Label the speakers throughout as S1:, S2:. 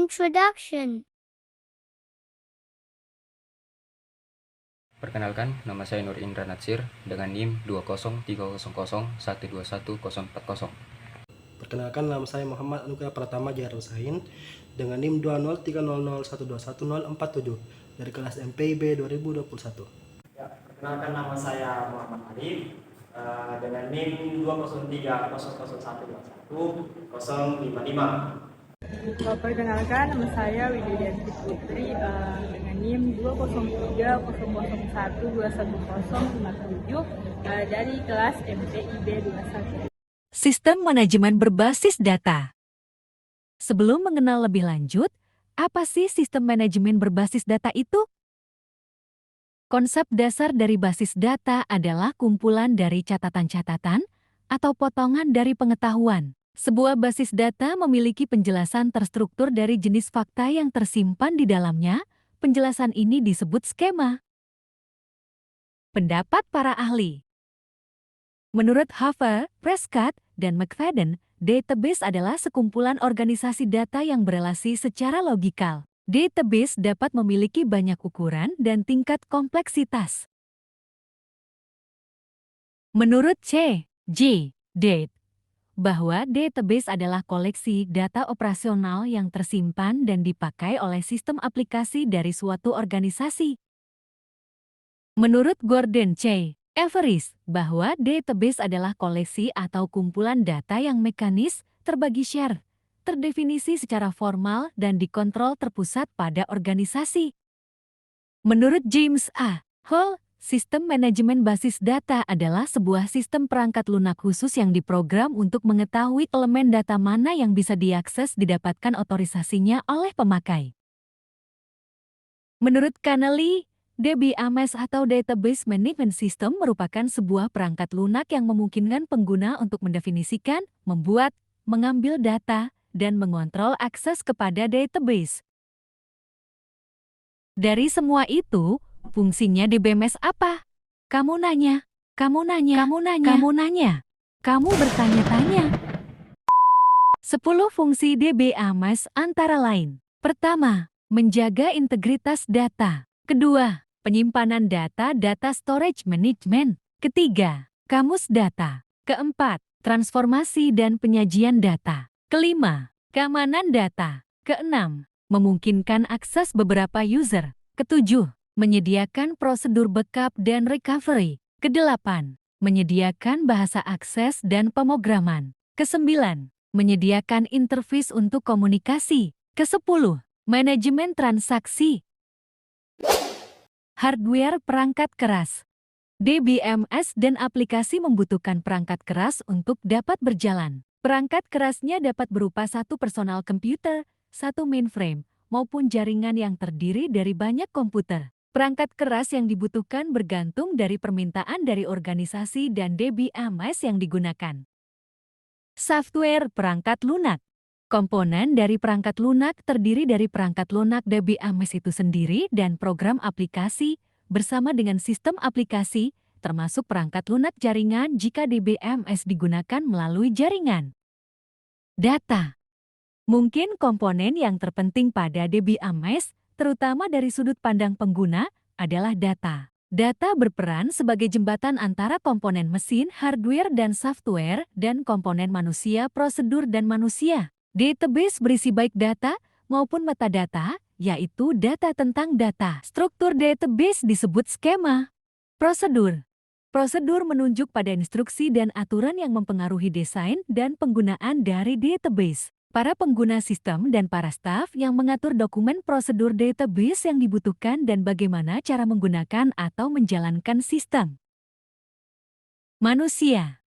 S1: Introduction.
S2: Perkenalkan, nama saya Nur Indra Natsir dengan NIM 20300121040.
S3: Perkenalkan, nama saya Muhammad Anugrah Pratama Jairul Sahin dengan NIM 20300121047 dari kelas MPIB 2021.
S4: Ya, perkenalkan, nama saya Muhammad Arif dengan NIM 2030011210055.
S5: Perkenalkan, nama saya Widianti Putri dengan NIM 20300121057 dari kelas MPIB 21.
S6: Sistem manajemen berbasis data. Sebelum mengenal lebih lanjut, apa sih sistem manajemen berbasis data itu? Konsep dasar dari basis data adalah kumpulan dari catatan-catatan atau potongan dari pengetahuan. Sebuah basis data memiliki penjelasan terstruktur dari jenis fakta yang tersimpan di dalamnya. Penjelasan ini disebut skema. Pendapat para ahli. Menurut Haver, Prescott, dan McFadden, database adalah sekumpulan organisasi data yang berelasi secara logikal. Database dapat memiliki banyak ukuran dan tingkat kompleksitas. Menurut J. Date, bahwa database adalah koleksi data operasional yang tersimpan dan dipakai oleh sistem aplikasi dari suatu organisasi. Menurut Gordon C. Everis, bahwa database adalah koleksi atau kumpulan data yang mekanis, terbagi share, terdefinisi secara formal dan dikontrol terpusat pada organisasi. Menurut James A. Hall, sistem manajemen basis data adalah sebuah sistem perangkat lunak khusus yang diprogram untuk mengetahui elemen data mana yang bisa diakses didapatkan otorisasinya oleh pemakai. Menurut Connelly, DBMS atau Database Management System merupakan sebuah perangkat lunak yang memungkinkan pengguna untuk mendefinisikan, membuat, mengambil data, dan mengontrol akses kepada database. Dari semua itu, fungsinya DBMS apa? Kamu nanya, kamu bertanya-tanya. 10 fungsi DBMS antara lain. Pertama, menjaga integritas data. Kedua, penyimpanan data storage management. Ketiga, kamus data. Keempat, transformasi dan penyajian data. Kelima, keamanan data. Keenam, memungkinkan akses beberapa user. Ketujuh, menyediakan prosedur backup dan recovery. Kedelapan, menyediakan bahasa akses dan pemrograman. Kesembilan, menyediakan interface untuk komunikasi. Kesepuluh, manajemen transaksi. Hardware perangkat keras. DBMS dan aplikasi membutuhkan perangkat keras untuk dapat berjalan. Perangkat kerasnya dapat berupa satu personal komputer, satu mainframe, maupun jaringan yang terdiri dari banyak komputer. Perangkat keras yang dibutuhkan bergantung dari permintaan dari organisasi dan DBMS yang digunakan. Software perangkat lunak. Komponen dari perangkat lunak terdiri dari perangkat lunak DBMS itu sendiri dan program aplikasi bersama dengan sistem aplikasi, termasuk perangkat lunak jaringan jika DBMS digunakan melalui jaringan. Data. Mungkin komponen yang terpenting pada DBMS, terutama dari sudut pandang pengguna, adalah data. Data berperan sebagai jembatan antara komponen mesin, hardware, dan software, dan komponen manusia, prosedur, dan manusia. Database berisi baik data maupun metadata, yaitu data tentang data. Struktur database disebut skema. Prosedur. Prosedur menunjuk pada instruksi dan aturan yang mempengaruhi desain dan penggunaan dari database. Para pengguna sistem dan para staf yang mengatur dokumen prosedur database yang dibutuhkan dan bagaimana cara menggunakan atau menjalankan sistem. Manusia.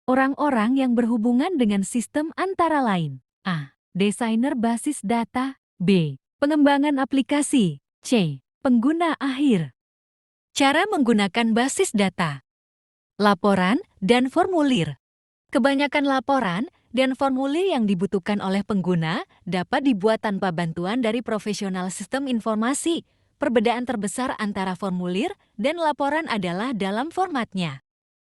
S6: Orang-orang yang berhubungan dengan sistem antara lain. A. Desainer basis data. B. Pengembangan aplikasi. C. Pengguna akhir. Cara menggunakan basis data. Laporan dan formulir. Kebanyakan laporan dan formulir yang dibutuhkan oleh pengguna dapat dibuat tanpa bantuan dari profesional sistem informasi. Perbedaan terbesar antara formulir dan laporan adalah dalam formatnya.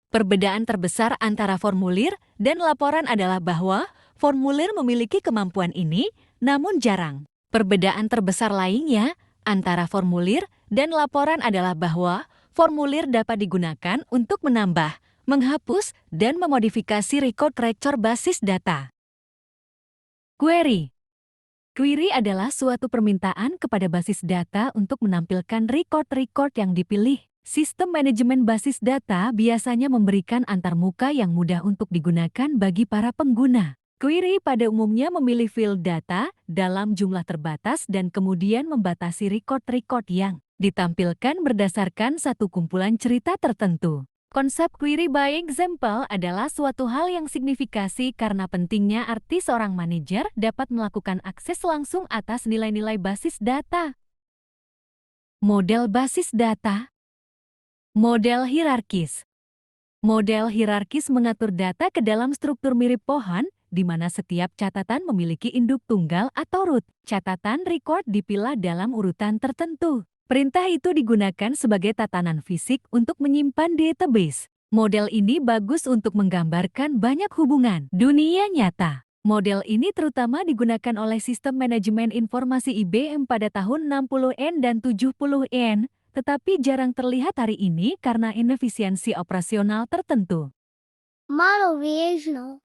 S6: Perbedaan terbesar antara formulir dan laporan adalah bahwa formulir memiliki kemampuan ini, namun jarang. Perbedaan terbesar lainnya antara formulir dan laporan adalah bahwa formulir dapat digunakan untuk menambah, menghapus, dan memodifikasi record basis data. Query. Query adalah suatu permintaan kepada basis data untuk menampilkan record yang dipilih. Sistem manajemen basis data biasanya memberikan antarmuka yang mudah untuk digunakan bagi para pengguna. Query pada umumnya memilih field data dalam jumlah terbatas dan kemudian membatasi record yang ditampilkan berdasarkan satu kumpulan cerita tertentu. Konsep query by example adalah suatu hal yang signifikasi karena pentingnya arti seorang manajer dapat melakukan akses langsung atas nilai-nilai basis data. Model basis data. Model hierarkis. Model hierarkis mengatur data ke dalam struktur mirip pohon, di mana setiap catatan memiliki induk tunggal atau root. Catatan record dipilah dalam urutan tertentu. Perintah itu digunakan sebagai tatanan fisik untuk menyimpan database. Model ini bagus untuk menggambarkan banyak hubungan dunia nyata. Model ini terutama digunakan oleh sistem manajemen informasi IBM pada tahun 60-an dan 70-an, tetapi jarang terlihat hari ini karena inefisiensi operasional tertentu.
S1: Model relational.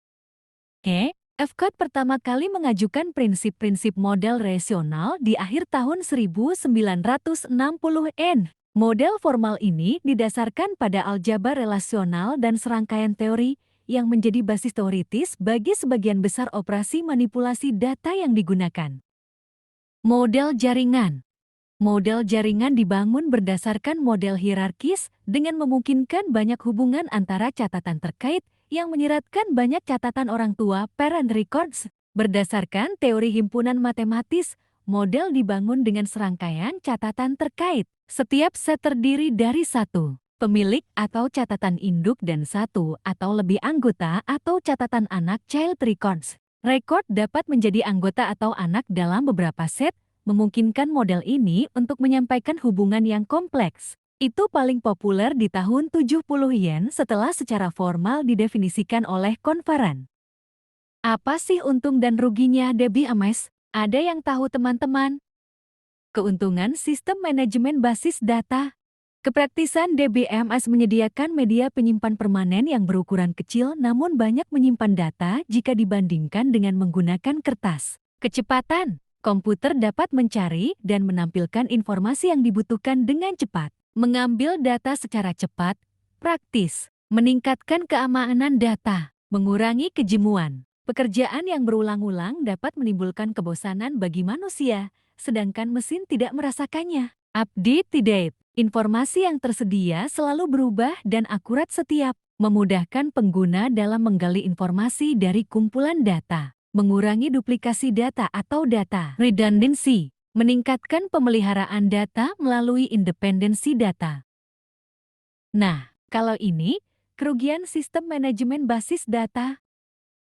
S6: F-Code pertama kali mengajukan prinsip-prinsip model rasional di akhir tahun 1960-an. Model formal ini didasarkan pada aljabar relasional dan serangkaian teori yang menjadi basis teoritis bagi sebagian besar operasi manipulasi data yang digunakan. Model jaringan. Model jaringan dibangun berdasarkan model hierarkis dengan memungkinkan banyak hubungan antara catatan terkait yang menyiratkan banyak catatan orang tua parent records. Berdasarkan teori himpunan matematis, model dibangun dengan serangkaian catatan terkait. Setiap set terdiri dari satu pemilik atau catatan induk dan satu atau lebih anggota atau catatan anak child records. Record dapat menjadi anggota atau anak dalam beberapa set, memungkinkan model ini untuk menyampaikan hubungan yang kompleks. Itu paling populer di tahun 70-an setelah secara formal didefinisikan oleh Konferan. Apa sih untung dan ruginya DBMS? Ada yang tahu teman-teman? Keuntungan sistem manajemen basis data. Kepraktisan DBMS menyediakan media penyimpan permanen yang berukuran kecil namun banyak menyimpan data jika dibandingkan dengan menggunakan kertas. Kecepatan. Komputer dapat mencari dan menampilkan informasi yang dibutuhkan dengan cepat. Mengambil data secara cepat, praktis, meningkatkan keamanan data, mengurangi kejenuhan. Pekerjaan yang berulang-ulang dapat menimbulkan kebosanan bagi manusia, sedangkan mesin tidak merasakannya. Up-to-date, informasi yang tersedia selalu berubah dan akurat setiap, memudahkan pengguna dalam menggali informasi dari kumpulan data, mengurangi duplikasi data atau data redundancy. Meningkatkan pemeliharaan data melalui independensi data. Nah, kalau ini, kerugian sistem manajemen basis data.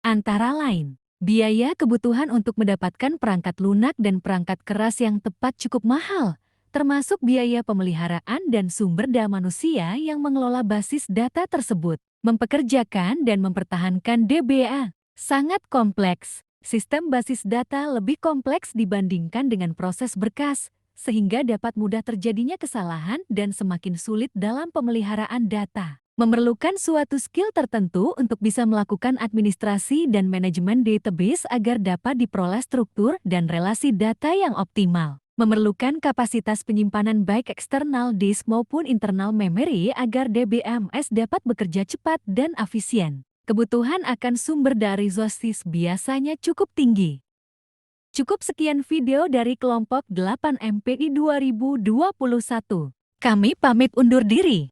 S6: Antara lain, biaya kebutuhan untuk mendapatkan perangkat lunak dan perangkat keras yang tepat cukup mahal, termasuk biaya pemeliharaan dan sumber daya manusia yang mengelola basis data tersebut. Mempekerjakan dan mempertahankan DBA sangat kompleks. Sistem basis data lebih kompleks dibandingkan dengan proses berkas, sehingga dapat mudah terjadinya kesalahan dan semakin sulit dalam pemeliharaan data. Memerlukan suatu skill tertentu untuk bisa melakukan administrasi dan manajemen database agar dapat diperoleh struktur dan relasi data yang optimal. Memerlukan kapasitas penyimpanan baik eksternal disk maupun internal memory agar DBMS dapat bekerja cepat dan efisien. Kebutuhan akan sumber daya resources biasanya cukup tinggi. Cukup sekian video dari kelompok 8 MPI 2021. Kami pamit undur diri.